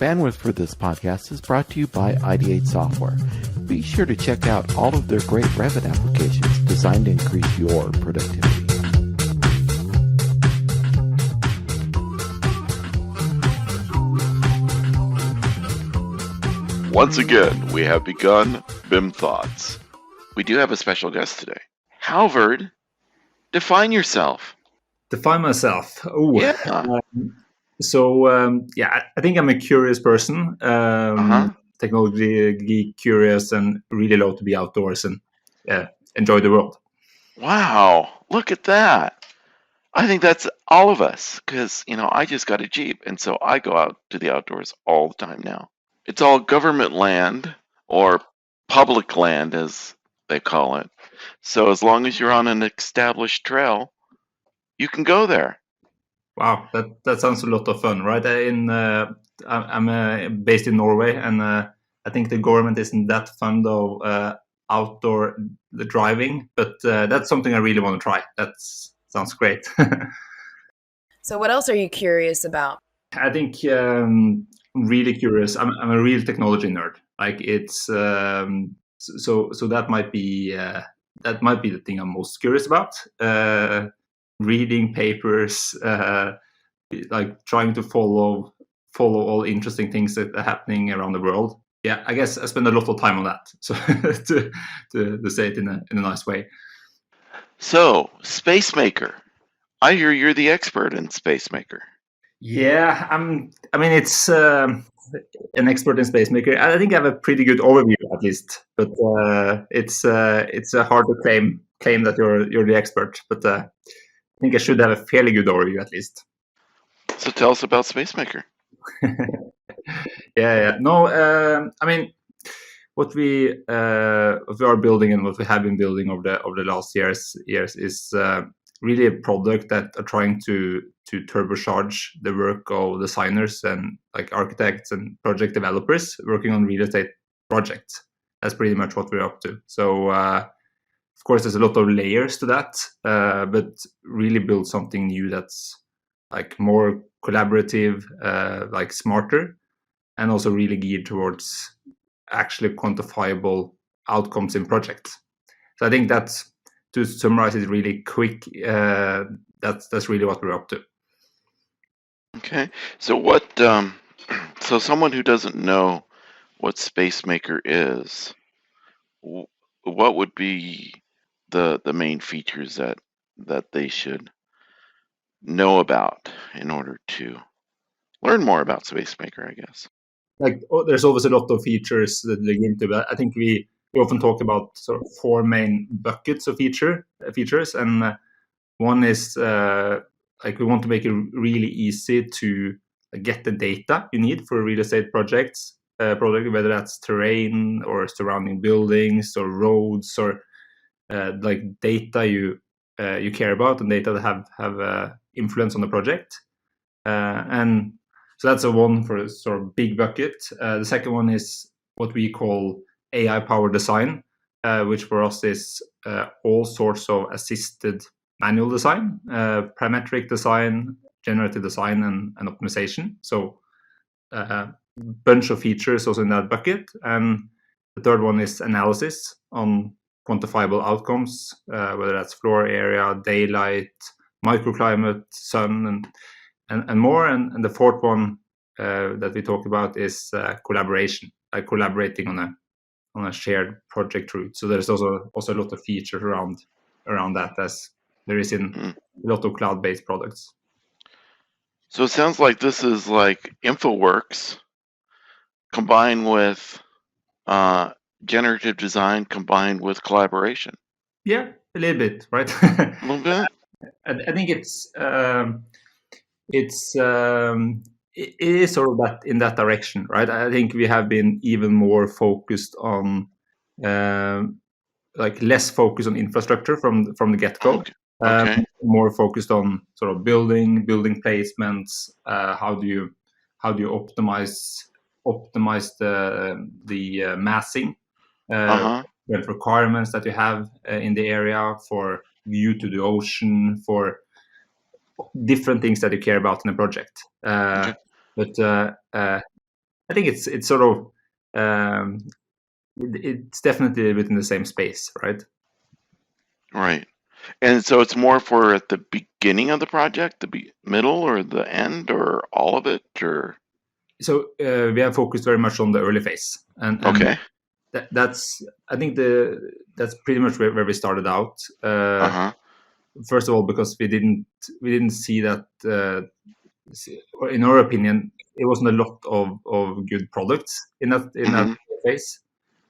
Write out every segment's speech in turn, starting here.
Bandwidth for this podcast is brought to you by Ideate Software. Be sure to check out all of their great Revit applications designed to increase your productivity. Once again, we have begun BIM Thoughts. We do have a special guest today. Hallvard, define yourself. Define myself. Oh, yeah. I think I'm a curious person, technology geek, curious, and really love to be outdoors and enjoy the world. Wow, look at that. I think that's all of us because, I just got a Jeep, and so I go out to the outdoors all the time now. It's all government land or public land, as they call it. So as long as you're on an established trail, you can go there. Wow, that sounds a lot of fun, right? I'm based in Norway, and I think the government isn't that fond of outdoor driving, but that's something I really want to try. That sounds great. So what else are you curious about? I think really curious. I'm a real technology nerd. Like it's so that might be the thing I'm most curious about. Reading papers, like trying to follow all interesting things that are happening around the world. Yeah, I guess I spend a lot of time on that. So to say it in a nice way. So, Spacemaker. I hear you're the expert in Spacemaker. Yeah, it's an expert in Spacemaker. I think I have a pretty good overview at least, but it's hard to claim that you're the expert. But I think I should have a fairly good overview at least. So tell us about Spacemaker. Yeah. No, what we are building and what we have been building over the last years is really a product that are trying to turbocharge the work of designers and like architects and project developers working on real estate projects. That's pretty much what we're up to. So of course there's a lot of layers to that, but really build something new that's like more collaborative, like smarter, and also really geared towards actually quantifiable outcomes in projects. So I think that's, to summarize it really quick, that's really what we're up to. Okay. So what? So someone who doesn't know what Spacemaker is, what would be the main features that they should know about in order to learn more about Spacemaker, I guess? There's always a lot of features that dig into that. I think we often talk about sort of four main buckets of features, and one is we want to make it really easy to get the data you need for a real estate project, whether that's terrain or surrounding buildings or roads or like data you care about and data that have influence on the project. And so that's a one for a sort of big bucket. The second one is what we call AI-powered design, which for us is all sorts of assisted manual design, parametric design, generative design, and optimization. So a bunch of features also in that bucket. And the third one is analysis on quantifiable outcomes, whether that's floor area, daylight, microclimate, sun, and more. And the fourth one that we talk about is collaboration, like collaborating on a shared project route. So there's also a lot of features around that, as there is in a lot of cloud-based products. So it sounds like this is like InfoWorks combined with generative design combined with collaboration. Yeah, a little bit, right? A little bit. I think it is sort of that in that direction, right? I think we have been even more focused on less focus on infrastructure from the get-go. Okay. More focused on sort of building placements. How do you optimize the massing, the requirements that you have in the area for view to the ocean, for different things that you care about in a project. Okay. But I think it's sort of it's definitely within the same space, right? Right. And so it's more for at the beginning of the project, the middle or the end or all of it or So we have focused very much on the early phase, and okay. that's I think that's pretty much where we started out. Uh-huh. First of all, because we didn't see that, in our opinion, it wasn't a lot of good products in that Mhm. phase.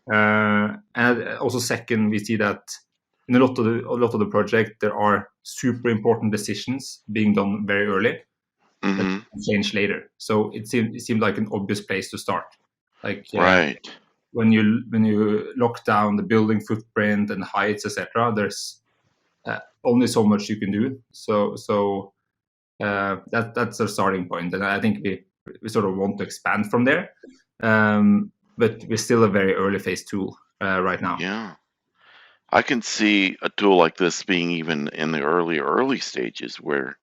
And also, second, we see that in a lot of the project there are super important decisions being done very early that Mhm. can change later. So it seemed like an obvious place to start. Like Right. when you lock down the building footprint and heights, etc., there's only so much you can do. So that's our starting point, and I think we sort of want to expand from there. But we're still a very early phase tool right now. Yeah. I can see a tool like this being even in the early stages where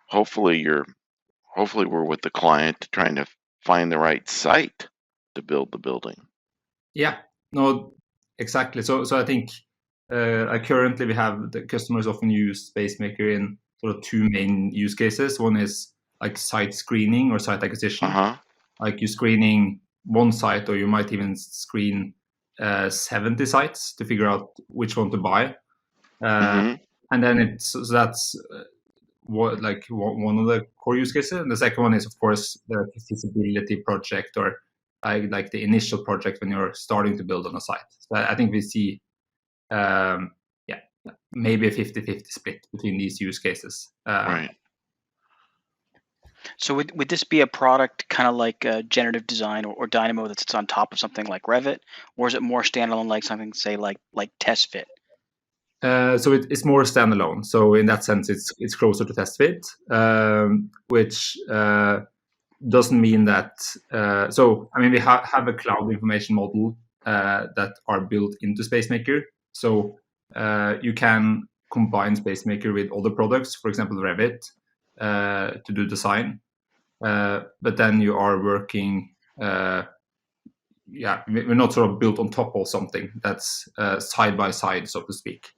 hopefully we're with the client trying to find the right site to build the building. Yeah, no, exactly. So I think currently we have the customers often use Spacemaker in sort of two main use cases. One is like site screening or site acquisition. Uh-huh. Like you're screening one site, or you might even screen 70 sites to figure out which one to buy. Mhm. And then that's one of the core use cases. And the second one is, of course, the feasibility project, or like the initial project when you're starting to build on a site. So I think we see, yeah, maybe a 50-50 split between these use cases. Right. So would this be a product kind of like generative design or Dynamo that sits on top of something like Revit, or is it more standalone, like something say like TestFit? So it's more standalone. So in that sense, it's closer to TestFit, which doesn't mean that. So I mean, we have a cloud information model that are built into Spacemaker. So you can combine Spacemaker with other products, for example, Revit, to do design. But then you are working. We're not sort of built on top of something that's side by side, so to speak.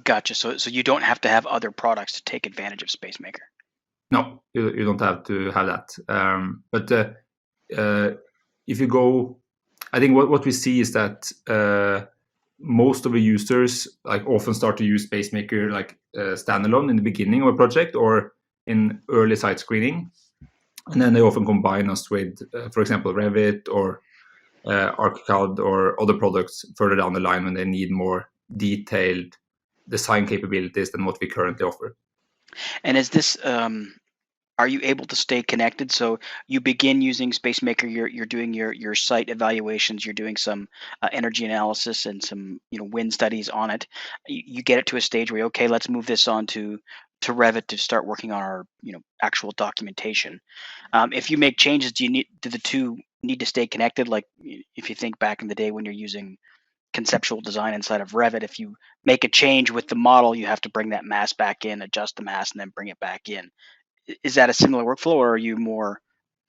Gotcha. So you don't have to have other products to take advantage of Spacemaker. No, you don't have to have that. But if you go, I think what we see is that most of the users like often start to use Spacemaker like standalone in the beginning of a project or in early site screening, and then they often combine us with, for example, Revit or ArchiCAD or other products further down the line when they need more detailed design capabilities than what we currently offer. And is this are you able to stay connected? So you begin using Spacemaker, you're doing your site evaluations, you're doing some energy analysis and some wind studies on it. You get it to a stage where okay, let's move this on to Revit to start working on our actual documentation. If you make changes, do the two need to stay connected? Like if you think back in the day when you're using conceptual design inside of Revit, if you make a change with the model, you have to bring that mass back in, adjust the mass, and then bring it back in. Is that a similar workflow, or are you more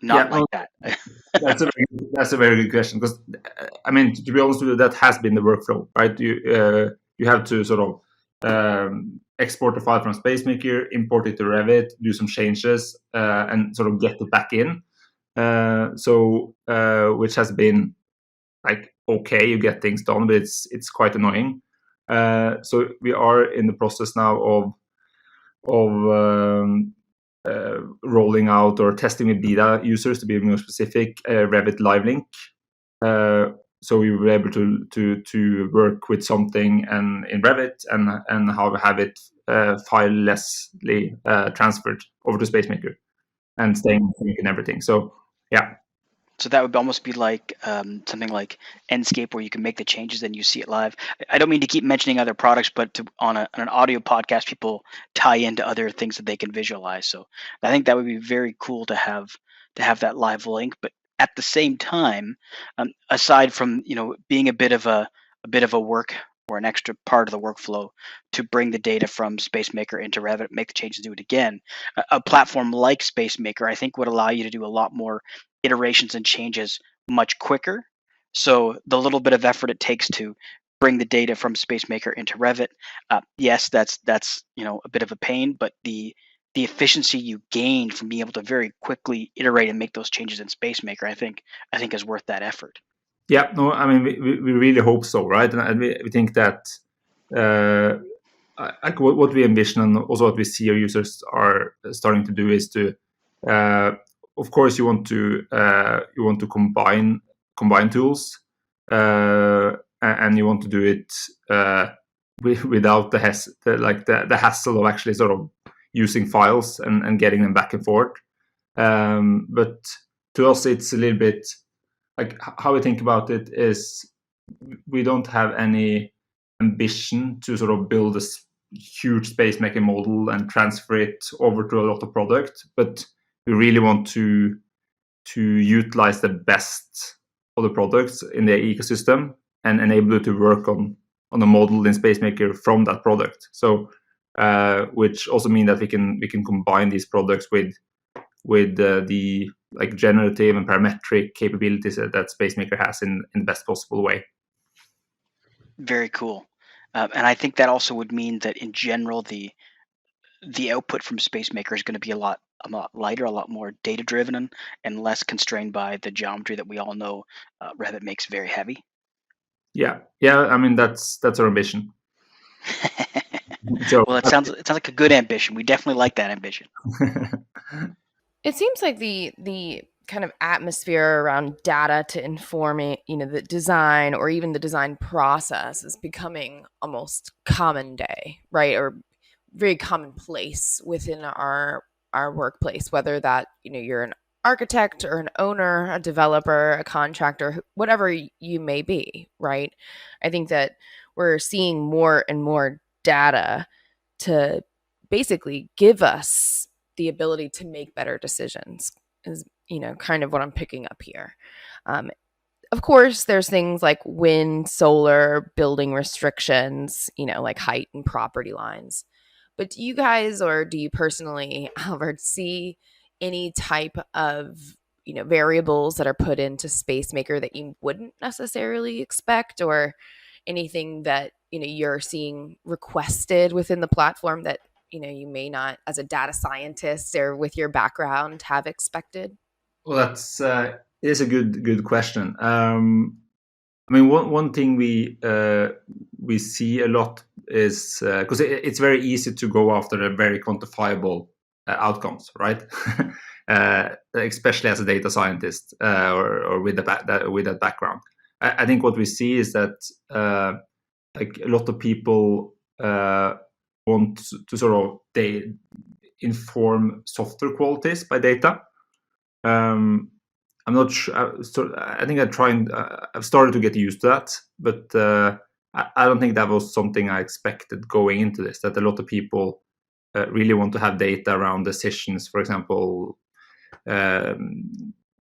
not like that? That's a very good question, because I mean, to be honest with you, that has been the workflow, right? You have to sort of export the file from Spacemaker, import it to Revit, do some changes, and sort of get it back in. Which has been like okay, you get things done, but it's quite annoying. So we are in the process now of rolling out or testing with beta users, to be more specific, Revit Live Link. So we were able to work with something and in Revit and have it filelessly transferred over to Spacemaker and staying in sync and everything. So yeah. So that would almost be like something like Enscape, where you can make the changes and you see it live. I don't mean to keep mentioning other products, but on an audio podcast, people tie into other things that they can visualize. So I think that would be very cool to have that live link. But at the same time, aside from being a bit of a work or an extra part of the workflow to bring the data from Spacemaker into Revit, make the changes, do it again, a platform like Spacemaker, I think, would allow you to do a lot more iterations and changes much quicker. So the little bit of effort it takes to bring the data from Spacemaker into Revit, yes, that's a bit of a pain, but the efficiency you gain from being able to very quickly iterate and make those changes in Spacemaker, I think is worth that effort. Yeah, no, I mean, we really hope so, right? And we think that like what we envision and also what we see our users are starting to do is to, of course, you want to combine tools, and you want to do it without the hassle of actually sort of using files and getting them back and forth. But to us, it's a little bit like how we think about it is we don't have any ambition to sort of build a huge Spacemaker model and transfer it over to a lot of product, but we really want to utilize the best of the products in the ecosystem and enable it to work on a model in Spacemaker from that product. So, which also mean that we can combine these products with the like generative and parametric capabilities that Spacemaker has in the best possible way. Very cool. And I think that also would mean that in general, the output from Spacemaker is going to be a lot lighter, a lot more data driven, and less constrained by the geometry that we all know Revit makes very heavy. Yeah. I mean that's our ambition. Well, it sounds like a good ambition. We definitely like that ambition. It seems like the kind of atmosphere around data to inform it, the design or even the design process is becoming almost common day, right? Or very commonplace within our workplace, whether that, you're an architect or an owner, a developer, a contractor, whatever you may be, right? I think that we're seeing more and more data to basically give us the ability to make better decisions is, kind of what I'm picking up here. Of course, there's things like wind, solar, building restrictions, like height and property lines. But do you guys, or do you personally, Hallvard, see any type of, variables that are put into Spacemaker that you wouldn't necessarily expect, or anything that, you're seeing requested within the platform that, you may not, as a data scientist or with your background, have expected? Well, that's is a good question. I mean, one thing we see a lot is because it's very easy to go after the very quantifiable outcomes, right? Especially as a data scientist or with that background. I think what we see is that like a lot of people want to sort of inform software qualities by data. I'm not sure. So I think I've started to get used to that, but I don't think that was something I expected going into this. That a lot of people really want to have data around decisions, for example,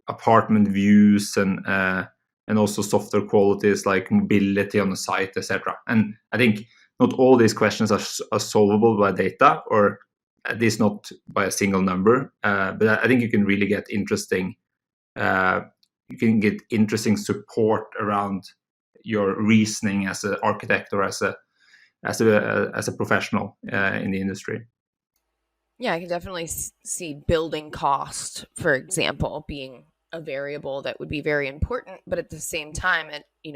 apartment views and also software qualities like mobility on the site, etc. And I think not all these questions are solvable by data, or at least not by a single number. But I think you can really get interesting. You can get interesting support around your reasoning as an architect or as a professional in the industry. Yeah, I can definitely see building cost, for example, being a variable that would be very important, but at the same time,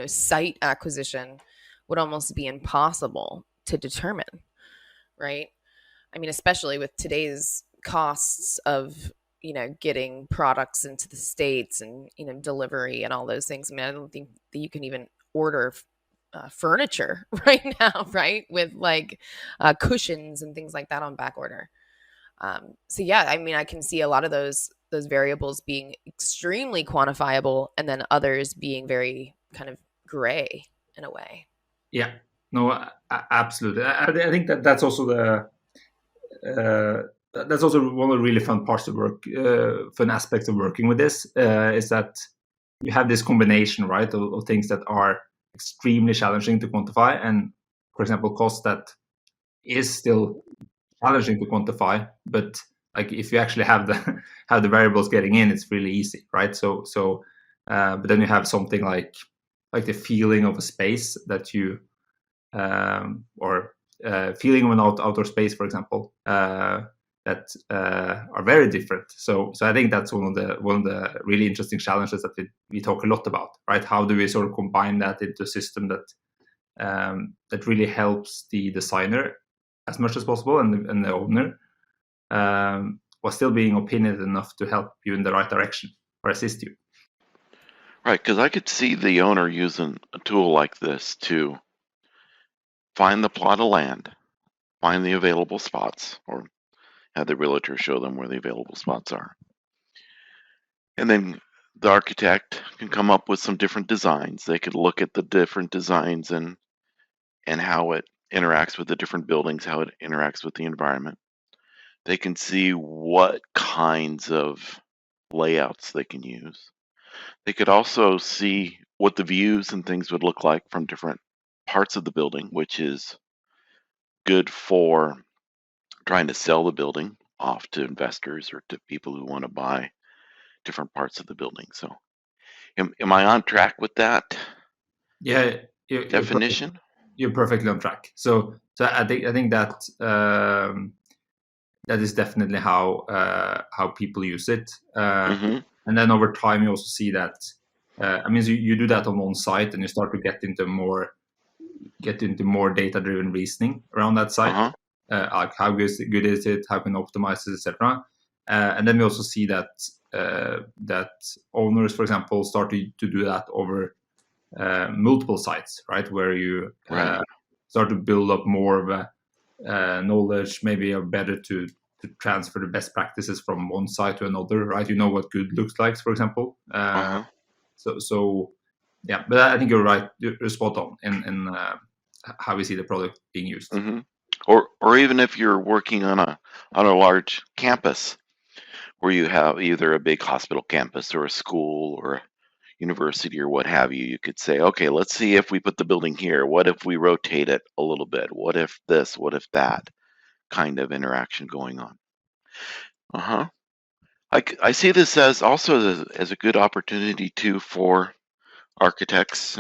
site acquisition would almost be impossible to determine, right? I mean, especially with today's costs of, getting products into the States and, delivery and all those things. I mean, I don't think that you can even order furniture right now, right? With like cushions and things like that on back order. So yeah, I mean, I can see a lot of those variables being extremely quantifiable, and then others being very kind of gray in a way. Yeah, no, absolutely. I think that's also that's also one of the really fun parts of work, fun aspects of working with this, is that you have this combination, right, of things that are extremely challenging to quantify, and for example, cost that is still challenging to quantify, but like if you actually have the have the variables getting in, it's really easy, right? But then you have something like the feeling of a space that you or feeling of an outdoor space, for example, that are very different. So I think that's one of the really interesting challenges that we talk a lot about, right? How do we sort of combine that into a system that really helps the designer as much as possible and the owner, while still being opinionated enough to help you in the right direction or assist you. Right, because I could see the owner using a tool like this to find the plot of land, find the available spots, or have the realtor show them where the available spots are. And then the architect can come up with some different designs. They could look at the different designs and how it interacts with the different buildings, how it interacts with the environment. They can see what kinds of layouts they can use. They could also see what the views and things would look like from different parts of the building, which is good for trying to sell the building off to investors or to people who want to buy different parts of the building. So am I on track with that Yeah, definition? You're perfectly on track. So I think that that is definitely how people use it. And then over time, you also see that. I mean, you do that on one site, and you start to get into more data-driven reasoning around that site. Like how good is it? How can optimize it, etc. And then we also see that that owners, for example, start to do that over multiple sites, right? Where you start to build up more of a knowledge, maybe are better to transfer the best practices from one site to another, right? You know what good looks like, for example. So yeah, but I think you're right. You're spot on in how we see the product being used. Or even if you're working on a large campus where you have either a big hospital campus or a school or a university or what have you, you could say, okay, let's see if we put the building here. What if we rotate it a little bit? What if this? What if that? Kind of interaction going on. I see this as also as a good opportunity too for architects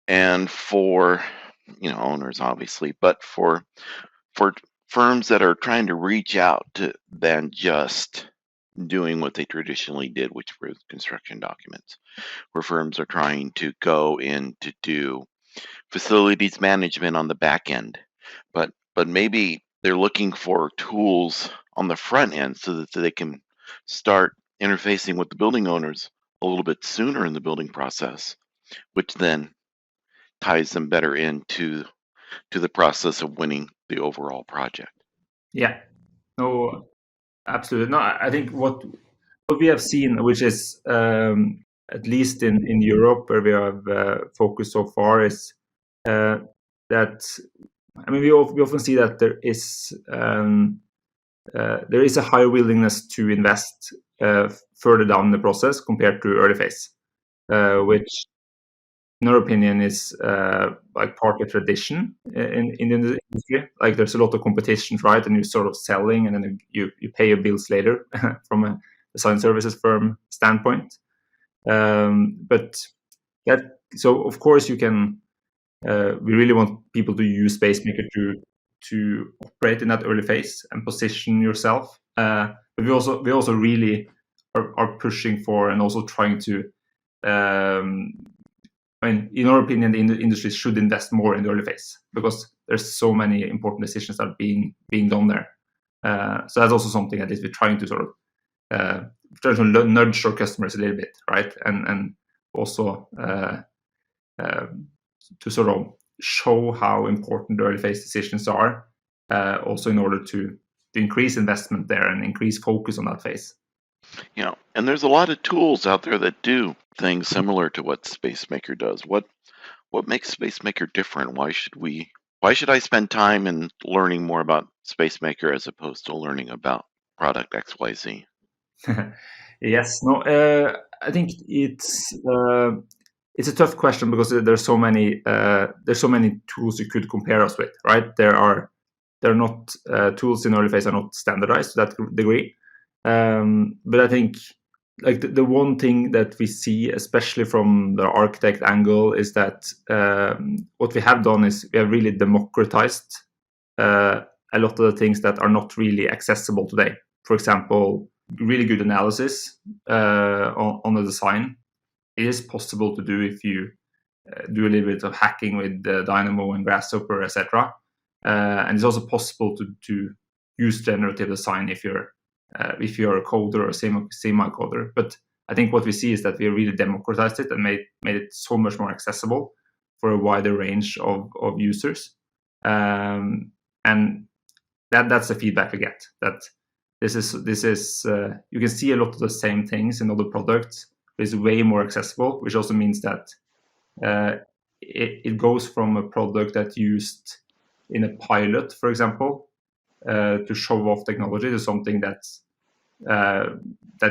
and for owners, obviously, but for firms that are trying to reach out to than just doing what they traditionally did, which were construction documents, where firms are trying to go in to do facilities management on the back end, but maybe they're looking for tools on the front end so that they can start interfacing with the building owners a little bit sooner in the building process, which then ties them better into the process of winning the overall project. Yeah, no, absolutely. No, I think what we have seen, which is at least in Europe where we have focused so far, is that I mean we often see that there is a higher willingness to invest further down the process compared to early phase, which in our opinion is like part of tradition in the industry. Like there's a lot of competition, right? And you're sort of selling, and then you pay your bills later from a design services firm standpoint. But that, so of course you can. We really want people to use Spacemaker to operate in that early phase and position yourself. But we also really are pushing for and also trying to. I mean, in our opinion, the industry should invest more in the early phase because there's so many important decisions that are being done there. So that's also something at least we're trying to sort of try to nudge our customers a little bit, right? And also to sort of show how important the early phase decisions are, also in order to increase investment there and increase focus on that phase. And there's a lot of tools out there that do things similar to what Spacemaker does. What makes Spacemaker different? Why should I spend time in learning more about Spacemaker as opposed to learning about product XYZ? Yes, no, I think it's a tough question because there's so many tools you could compare us with, right? There are they're not tools in early phase are not standardized to that degree. But I think like the one thing that we see, especially from the architect angle, is that what we have done is we have really democratized a lot of the things that are not really accessible today. For example, really good analysis on the design is possible to do if you do a little bit of hacking with Dynamo and Grasshopper, etc. And it's also possible to use generative design if you're a coder or a semi-coder. But I think what we see is that we really democratized it and made it so much more accessible for a wider range of users. And that's the feedback we get. That this is you can see a lot of the same things in other products, but it's way more accessible, which also means that it goes from a product that's used in a pilot, for example, to show off technology, to something that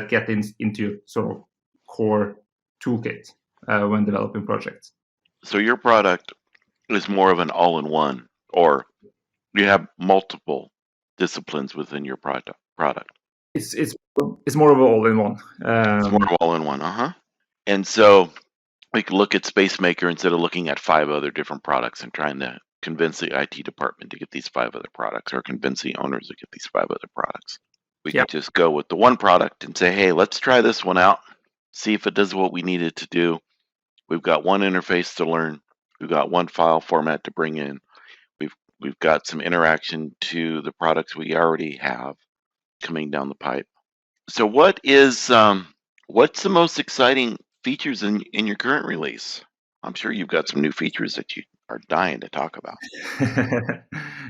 get into your sort of core toolkit when developing projects. So your product is more of an all-in-one, or you have multiple disciplines within your product. It's more of an all-in-one. It's more of all-in-one, And so we can look at Spacemaker instead of looking at 5 other different products and trying to convince the IT department to get these 5 other products, or convince the owners to get these 5 other products. We can just go with the one product and say, hey, let's try this one out, see if it does what we need it to do. We've got one interface to learn. We've got one file format to bring in. We've got some interaction to the products we already have coming down the pipe. So what is what's the most exciting features in your current release? I'm sure you've got some new features that you are dying to talk about.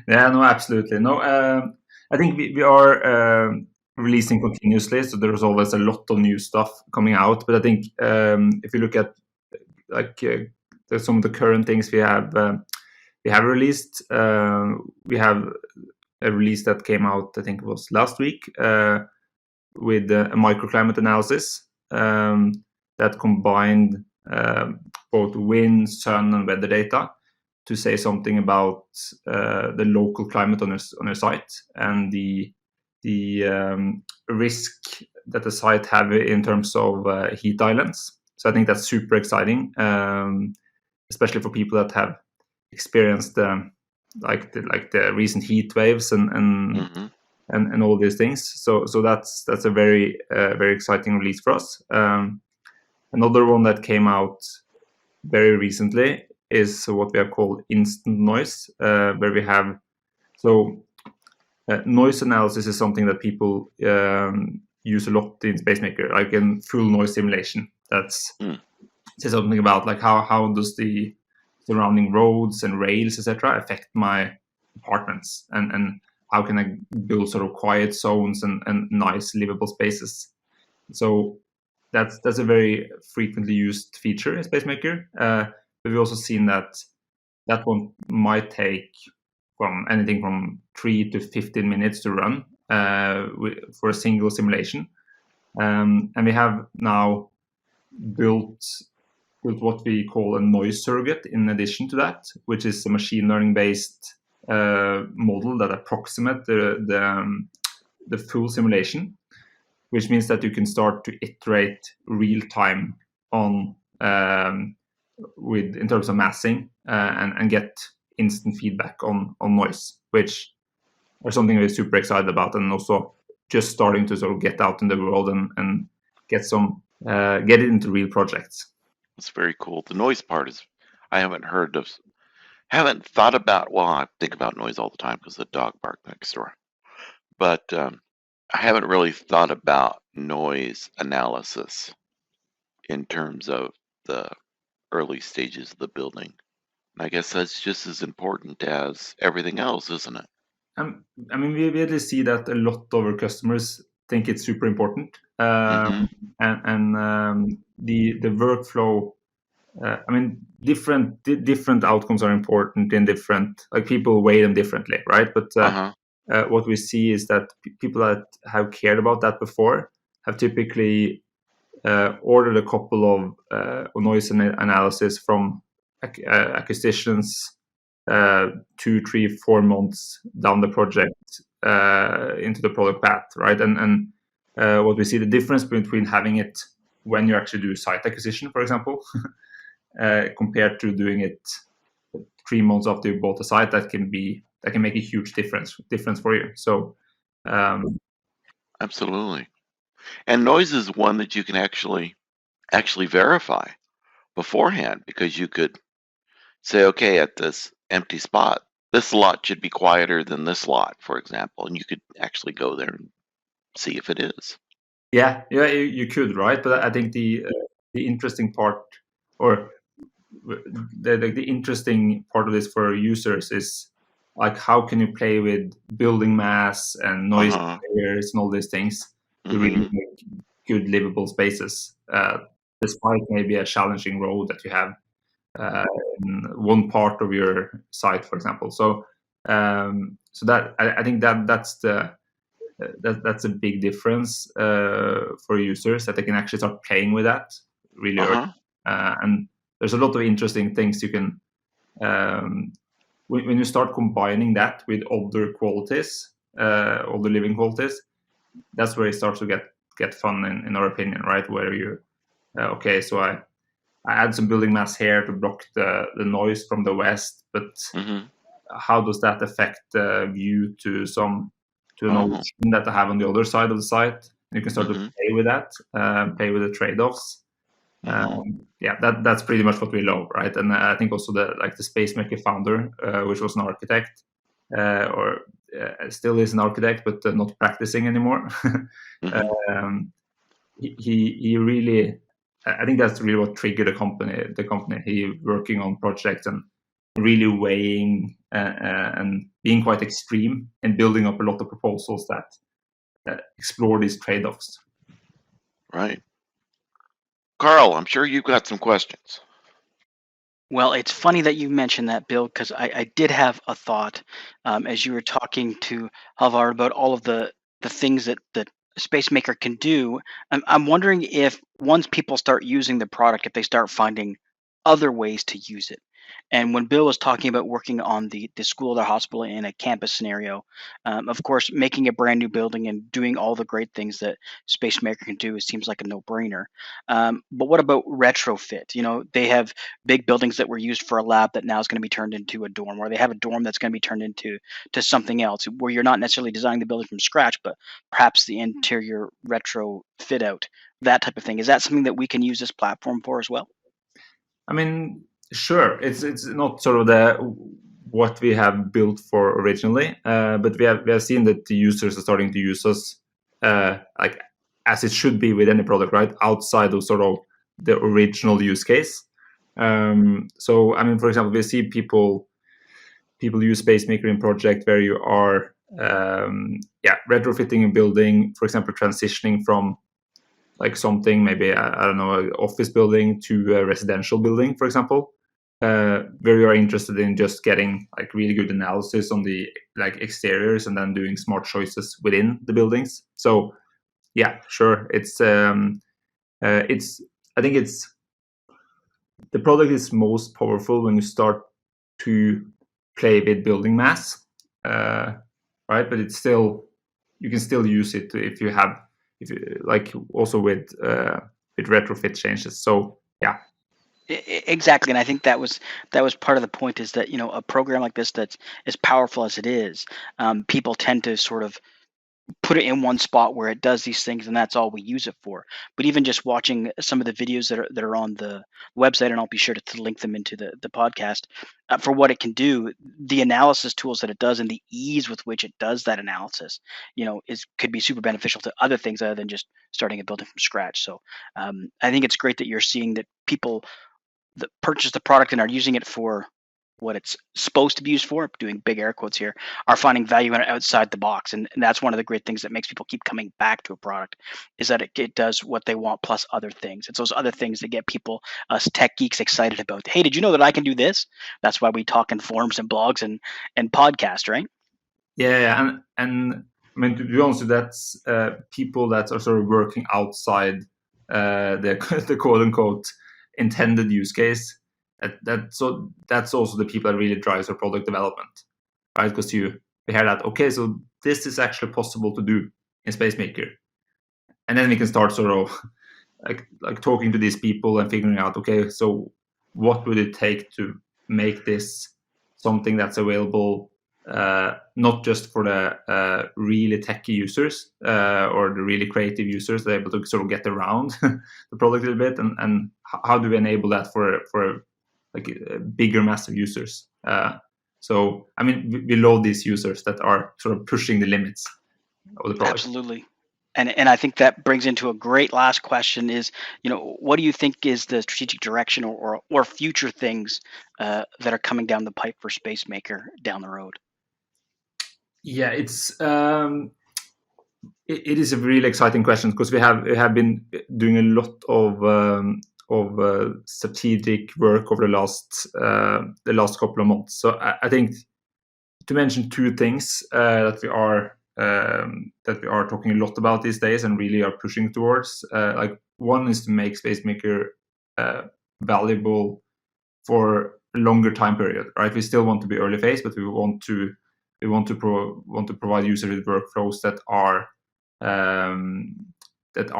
Yeah, no, absolutely. No, I think we are releasing continuously, so there's always a lot of new stuff coming out. But I think if you look at like some of the current things we have released, we have a release that came out, I think it was last week, with a microclimate analysis that combined both wind, sun, and weather data to say something about the local climate on your site and the risk that the site have in terms of heat islands. So I think that's super exciting, especially for people that have experienced the recent heat waves and all these things. So that's a very exciting release for us. Another one that came out very recently is what we have called instant noise, where we have noise analysis is something that people use a lot in Spacemaker, like in full noise simulation. That's say something about like how does the surrounding roads and rails, etc., affect my apartments, and how can I build sort of quiet zones and nice livable spaces. So that's a very frequently used feature in Spacemaker. But we've also seen that one might take from anything from 3 to 15 minutes to run for a single simulation. And we have now built what we call a noise surrogate in addition to that, which is a machine learning based model that approximates the full simulation, which means that you can start to iterate real time on in terms of massing and get instant feedback on noise, which are something we're super excited about, and also just starting to sort of get out in the world and get it into real projects. It's very cool. The noise part is, I haven't thought about, well, I think about noise all the time because the dog barked next door. But I haven't really thought about noise analysis in terms of the early stages of the building. And I guess that's just as important as everything else, isn't it? I mean, we really see that a lot of our customers think it's super important. And the workflow, I mean, different outcomes are important in different, like people weigh them differently, right? But what we see is that people that have cared about that before have typically ordered a couple of noise analysis from acousticians 2, 3, 4 months down the project into the product path, right? And what we see the difference between having it when you actually do site acquisition, for example, compared to doing it 3 months after you bought the site, that can make a huge difference for you. So Absolutely. And noise is one that you can actually verify beforehand, because you could say, okay, at this empty spot, this lot should be quieter than this lot, for example, and you could actually go there and see if it is. yeah, you could, right? But I think the interesting part, or the interesting part of this for users, is like, how can you play with building mass and noise barriers and all these things to really make good livable spaces, despite maybe a challenging road that you have in one part of your site, for example. So that I think that's a big difference for users, that they can actually start playing with that really early. And there's a lot of interesting things you can, when you start combining that with other qualities, other living qualities, that's where it starts to get fun, in our opinion, right? Where you, okay, so I add some building mass here to block the noise from the west, but how does that affect the view to an ocean that I have on the other side of the site? And you can start to play with that, play with the trade-offs. That's pretty much what we love, right? And I think also the Spacemaker founder, which was an architect, or still is an architect, but not practicing anymore. He really, I think that's really what triggered the company. He working on projects and really weighing and being quite extreme and building up a lot of proposals that explore these trade-offs. Right. Carl, I'm sure you've got some questions. Well, it's funny that you mentioned that, Bill, because I did have a thought as you were talking to Hallvard about all of the things that Spacemaker can do. I'm wondering if once people start using the product, if they start finding other ways to use it. And when Bill was talking about working on the school or the hospital in a campus scenario, of course, making a brand new building and doing all the great things that Spacemaker can do, it seems like a no-brainer. But what about retrofit? You know, they have big buildings that were used for a lab that now is going to be turned into a dorm, or they have a dorm that's going to be turned into something else, where you're not necessarily designing the building from scratch, but perhaps the interior retro fit out, that type of thing. Is that something that we can use this platform for as well? I mean, sure. It's not sort of what we have built for originally, but we have seen that the users are starting to use us like as it should be with any product, right? Outside of sort of the original use case. So I mean, for example, we see people use Spacemaker in project where you are retrofitting a building, for example, transitioning from like something, maybe I don't know, an office building to a residential building, for example, where you are interested in just getting like really good analysis on the like exteriors and then doing smart choices within the buildings. So yeah, sure, it's I think it's the product is most powerful when you start to play with building mass, right? But it's still, you can still use it if you like also with retrofit changes. So yeah. Exactly, and I think that was part of the point, is that, you know, a program like this that's as powerful as it is, people tend to sort of put it in one spot where it does these things, and that's all we use it for. But even just watching some of the videos that are on the website, and I'll be sure to link them into the podcast, for what it can do, the analysis tools that it does, and the ease with which it does that analysis, you know, could be super beneficial to other things other than just starting a building from scratch. So I think it's great that you're seeing that people that purchase the product and are using it for what it's supposed to be used for, doing big air quotes here, are finding value in it outside the box. And that's one of the great things that makes people keep coming back to a product, is that it does what they want plus other things. It's those other things that get people, us tech geeks, excited about, hey, did you know that I can do this? That's why we talk in forums and blogs and podcasts, right? Yeah, and I mean, to be honest, that's people that are sort of working outside the quote unquote intended use case. So that's also the people that really drives our product development, right? Because we hear that, okay, so this is actually possible to do in Spacemaker, and then we can start sort of like talking to these people and figuring out, okay, so what would it take to make this something that's available, not just for the really techy users or the really creative users that are able to sort of get around the product a little bit, and how do we enable that for like bigger massive users? So I mean, we love these users that are sort of pushing the limits of the product. Absolutely. And I think that brings into a great last question is, what do you think is the strategic direction or future things that are coming down the pipe for Spacemaker down the road? Yeah, it is a really exciting question, because we have been doing a lot of strategic work over the last couple of months. So I think to mention two things that we are talking a lot about these days and really are pushing towards. Like one is to make Spacemaker valuable for a longer time period, right? We still want to be early phase, but we want to provide users with workflows that are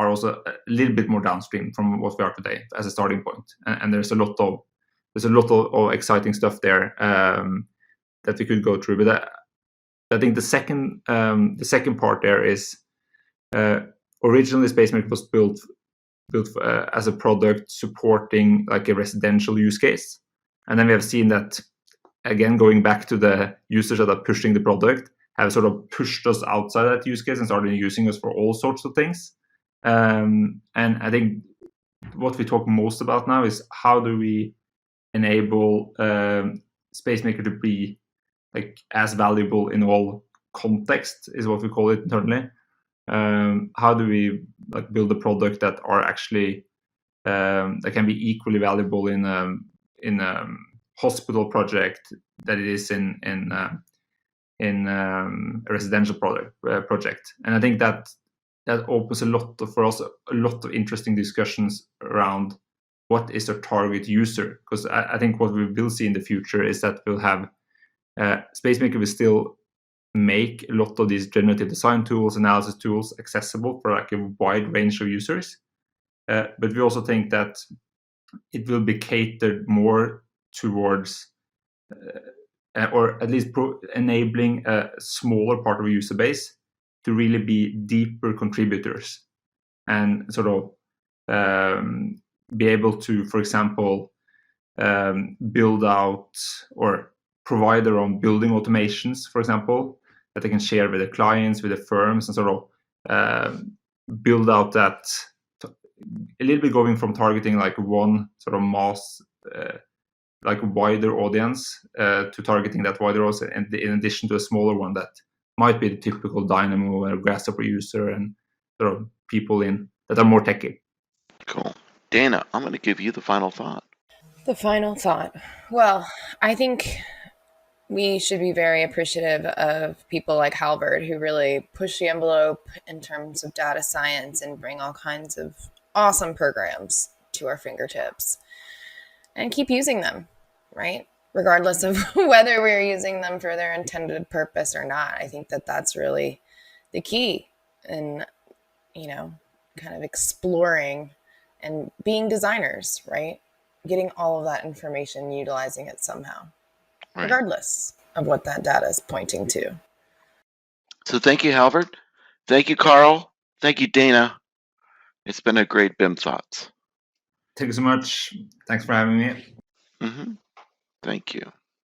also a little bit more downstream from what we are today as a starting point. And there's a lot of exciting stuff there that we could go through. But I think the second part there is originally Spacemaker was built as a product supporting like a residential use case, and then we have seen that, again, going back to the users that are pushing the product, have sort of pushed us outside that use case and started using us for all sorts of things. And I think what we talk most about now is how do we enable Spacemaker to be like as valuable in all context, is what we call it internally. How do we like build a product that are actually that can be equally valuable in a hospital project that it is in a residential project. And I think that opens for us a lot of interesting discussions around what is our target user, because I think what we will see in the future is that we'll have Spacemaker will still make a lot of these generative design tools, analysis tools accessible for like a wide range of users. But we also think that it will be catered more towards, or at least enabling a smaller part of a user base to really be deeper contributors and sort of be able to, for example, build out or provide their own building automations, for example, that they can share with their clients, with the firms, and sort of build out that a little bit, going from targeting like one sort of mass, like wider audience, to targeting that wider audience, and in addition to a smaller one that might be the typical Dynamo or Grasshopper user, and sort of people that are more techy. Cool. Dana, I'm going to give you the final thought. The final thought. Well, I think we should be very appreciative of people like Hallvard, who really push the envelope in terms of data science and bring all kinds of awesome programs to our fingertips, and keep using them, right? Regardless of whether we're using them for their intended purpose or not. I think that that's really the key in, kind of exploring and being designers, right? Getting all of that information, utilizing it somehow, right, regardless of what that data is pointing to. So thank you, Hallvard. Thank you, Carl. Thank you, Dana. It's been a great BIM Thoughts. Thank you so much. Thanks for having me. Thank you.